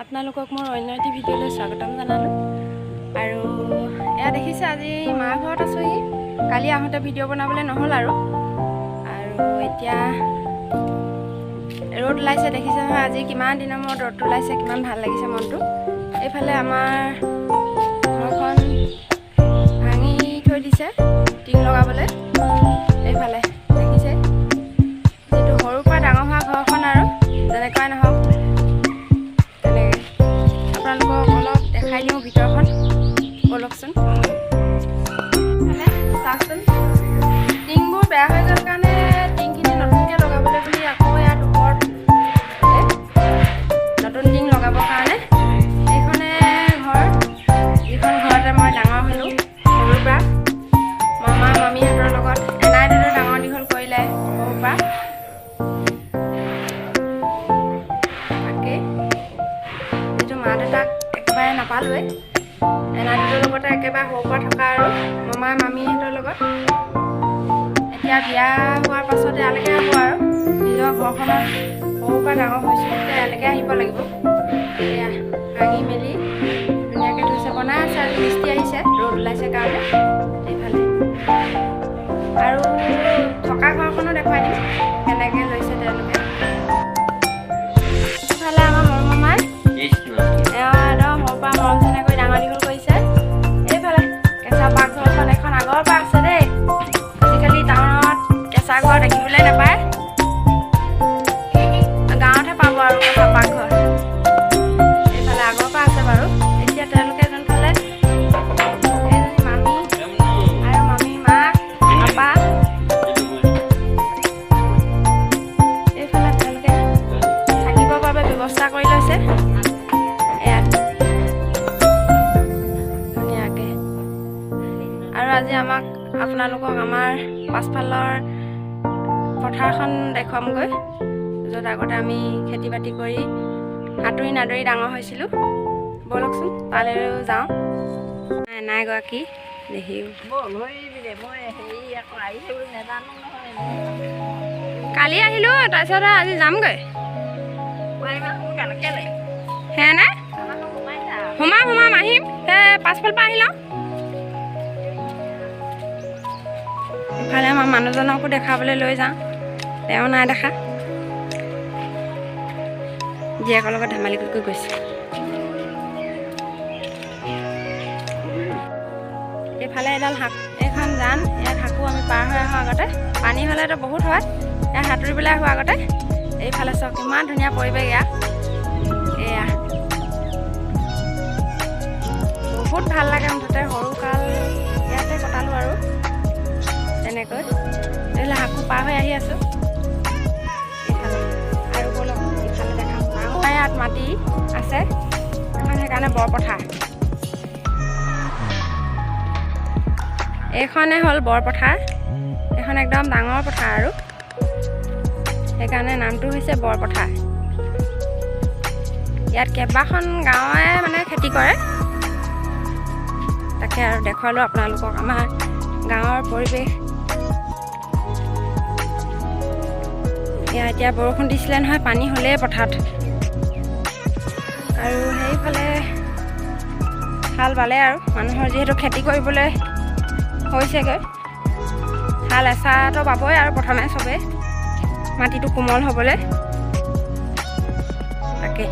আপোনালোকক মোৰ অন্য এটি ভিডিঅ'লৈ স্বাগতম জনালোঁ। আৰু এয়া দেখিছে আজি মাৰ ঘৰত আছোঁহি। কালি আহোঁতে ভিডিঅ' বনাবলৈ নহ'ল আৰু এতিয়া ৰ'দ ওলাইছে দেখিছে নহয়। আজি কিমান দিনৰ মূৰত ৰ'দ ওলাইছে, কিমান ভাল লাগিছে মনটো। এইফালে আমাৰ ঘৰখন ভাঙি থৈ দিছে টিং লগাবলৈ। এইফালে দেখিছে যিটো সৰুৰ পৰা ডাঙৰ হোৱা ঘৰখন আৰু যেনেকুৱাই নহওক তেনেকৈ আপোনালোকক অলপ দেখাই দিওঁ ভিতৰখন। ব'লকচোন চাওকচোন। টিংবোৰ বেয়া হৈ গ'ল কাৰণে টিংখিনি নতুনকৈ লগাবলৈ বুলি আকৌ ইয়াত ওপৰত নতুন টিং লগাবৰ কাৰণে এইখনে ঘৰ, যিখন ঘৰতে মই ডাঙৰ হ'লোঁ সৰুৰ পৰা। মামা মামীহঁতৰ লগত এনাইহঁতৰ ডাঙৰ দীঘল কৰিলে সৰুৰ পৰা। তাকেই যিটো মা দেউতাক একেবাৰে নাপালোৱে, এনাইহঁতৰ লগতে একেবাৰে সৰুৰ পৰা থকা আৰু মামা মামীহঁতৰ লগত। এতিয়া বিয়া হোৱাৰ পাছতে ইয়ালৈকে আহিব আৰু নিজৰ ঘৰখনত সৰুৰ পৰা ডাঙৰ হৈছোঁ এতিয়া ইয়ালৈকে আহিব লাগিব। এয়া ভাঙি মেলি ধুনীয়াকৈ থৈছে, বনাই আছে আৰু মিস্ত্ৰী আহিছে ৰ'দ ওলাইছে কাৰণে। এইফালে আৰু থকা ঘৰখনো দেখুৱাই দিম কেনেকৈ লৈছে তেওঁলোকে। এইফালে আমাৰ মৰম মামাই এওঁ একদম সৰুৰ পৰা মৰম চেনেহ কৰি ডাঙৰ দীঘল কৰিছে। এইফালে কেঁচা পাকঘৰখন এখন আগৰ পৰা আছে দেই। আজিকালি টাউনত কেঁচা ঘৰ দেখিবলৈ নাপায়, গাঁৱতহে পাব আৰু কেঁচা পাকঘৰ। এইফালে আগৰ পৰা আছে বাৰু। এতিয়া তেওঁলোকে যোনফালে এইজনী মামী আৰু মামী মাক পাপা, এইফালে তেওঁলোকে থাকিবৰ বাবে ব্যৱস্থা কৰি লৈছে ইয়াত ধুনীয়াকৈ। আৰু আজি আপোনালোকক আমাৰ পাছফালৰ পথাৰখন দেখুৱামগৈ, য'ত আগতে আমি খেতি বাতি কৰি সাঁতুৰি নাদৰি ডাঙৰ হৈছিলোঁ। ব'লকচোন তালৈও যাওঁ। এনাইগৰাকী দেখিও কালি আহিলোঁ, তাৰপিছত আজি যামগৈ। সেনে সোমাম আহিম, পাছফালৰ পৰা আহি লওঁ। ইফালে আমাৰ মানুহজনকো দেখাবলৈ লৈ যাওঁ, তেওঁ নাই দেখা। জীয়েকৰ লগত ধেমালি কৰি গৈছে। এইফালে এডাল এইখন জান, ইয়াত শাকো আমি পাৰ হৈ আহোঁ আগতে। পানী হ'লেতো বহুত হয়, ইয়াত সাঁতুৰিবলৈ আহোঁ আগতে। এইফালে চাওক ইমান ধুনীয়া পৰিৱেশ ইয়াত। এয়া বহুত ভাল লাগে মুঠতে। সৰুকাল ইয়াতে কটালোঁ আৰু তেনেকৈ। এইফালে শাকো পাৰ হৈ আহি আছোঁ। এইফালে আৰু ব'লক ইফালে দেখাম। আমাৰ ইয়াত মাটি আছে এখন, সেইকাৰণে বৰপথাৰ। এইখনে হ'ল বৰপথাৰ। এইখন একদম ডাঙৰ পথাৰ আৰু সেইকাৰণে নামটো হৈছে বৰপথাৰ। ইয়াত কেইবাখন গাঁৱে মানে খেতি কৰে। তাকে আৰু দেখুৱালোঁ আপোনালোকক আমাৰ গাঁৱৰ পৰিৱেশ। এয়া এতিয়া বৰষুণ দিছিলে নহয়, পানী হ'লেই পথাৰত। আৰু সেইফালে হাল বালে আৰু মানুহৰ যিহেতু খেতি কৰিবলৈ হৈছেগৈ। হাল এচাহটো বাবই আৰু প্ৰথমে চবেই মাটিটো কোমল হ'বলৈ। তাকে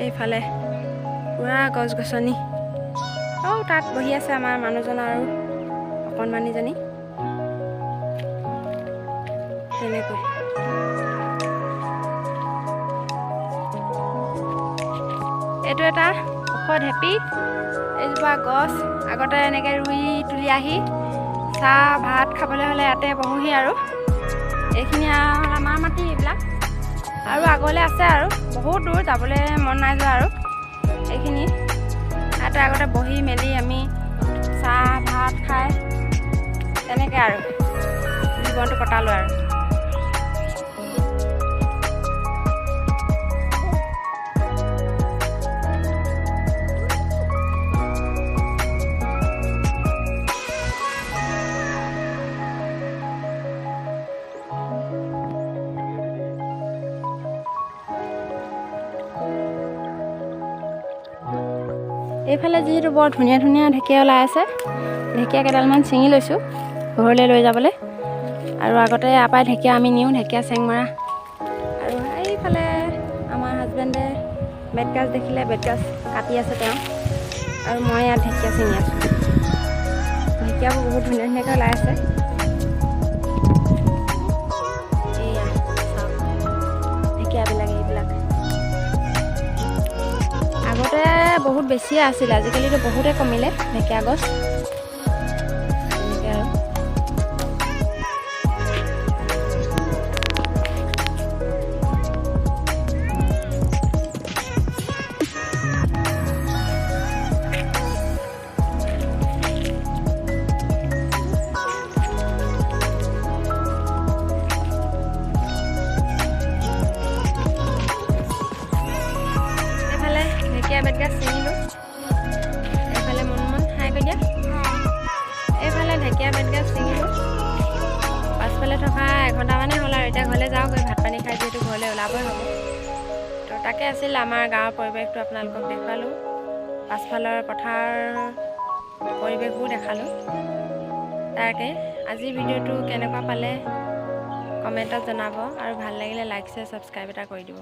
এইফালে পুৰা গছ গছনি। তাত বহি আছে আমাৰ মানুহজন আৰু অকণমানিজনী। তেনেকৈ এইটো এটা ঔষধ হেপি। এইজোপা গছ আগতে এনেকৈ ৰুই তুলি আহি চাহ ভাত খাবলৈ হ'লে ইয়াতে বহোহি আৰু। এইখিনি আমাৰ মাটি এইবিলাক আৰু আগলৈ আছে আৰু বহুত দূৰ যাবলৈ মন নাই যোৱা আৰু। এইখিনি ইয়াতে আগতে বহি মেলি আমি চাহ ভাত খাই তেনেকৈ আৰু জীৱনটো কটালোঁ আৰু। এইফালে যিহেতু বৰ ধুনীয়া ধুনীয়া ঢেকীয়া ওলাই আছে, ঢেকীয়া কেইডালমান ছিঙি লৈছোঁ ঘৰলৈ লৈ যাবলৈ। আৰু আগতে ইয়াৰ পৰাই ঢেকীয়া আমি নিওঁ, ঢেকীয়া চেংমৰা। আৰু এইফালে আমাৰ হাজবেণ্ডে বেতগাজ দেখিলে বেতগাজ কাটি আছে তেওঁ, আৰু মই ইয়াত ঢেকীয়া ছিঙি আছোঁ। ঢেকীয়াবোৰ বহুত ধুনীয়া ধুনীয়াকৈ ওলাই আছে। এয়া চাওক ঢেকীয়াবিলাক এইবিলাক। আগতে বহুত বেছিয়ে আছিল, আজিকালিতো বহুতে কমিলে ঢেকীয়া গছ। এনেকৈ আৰু বেতগাজ ছিঙিলোঁ। এইফালে মন হাই কৰি দিয়া। এইফালে ঢেকীয়া বেতগাজ ছিঙিলোঁ। পাছফালে থকা এঘণ্টামানেই হ'ল আৰু এতিয়া ঘৰলৈ যাওঁগৈ, ভাত পানী খাই যিহেতু ঘৰলৈ ওলাবই হ'ব। তো তাকে আছিল আমাৰ গাঁৱৰ পৰিৱেশটো আপোনালোকক দেখুৱালোঁ। পাছফালৰ পথাৰ পৰিৱেশবোৰ দেখালোঁ। তাকে আজিৰ ভিডিঅ'টো কেনেকুৱা পালে কমেণ্টত জনাব, আৰু ভাল লাগিলে লাইক শ্বেয়াৰ ছাবস্ক্ৰাইব এটা কৰি দিব।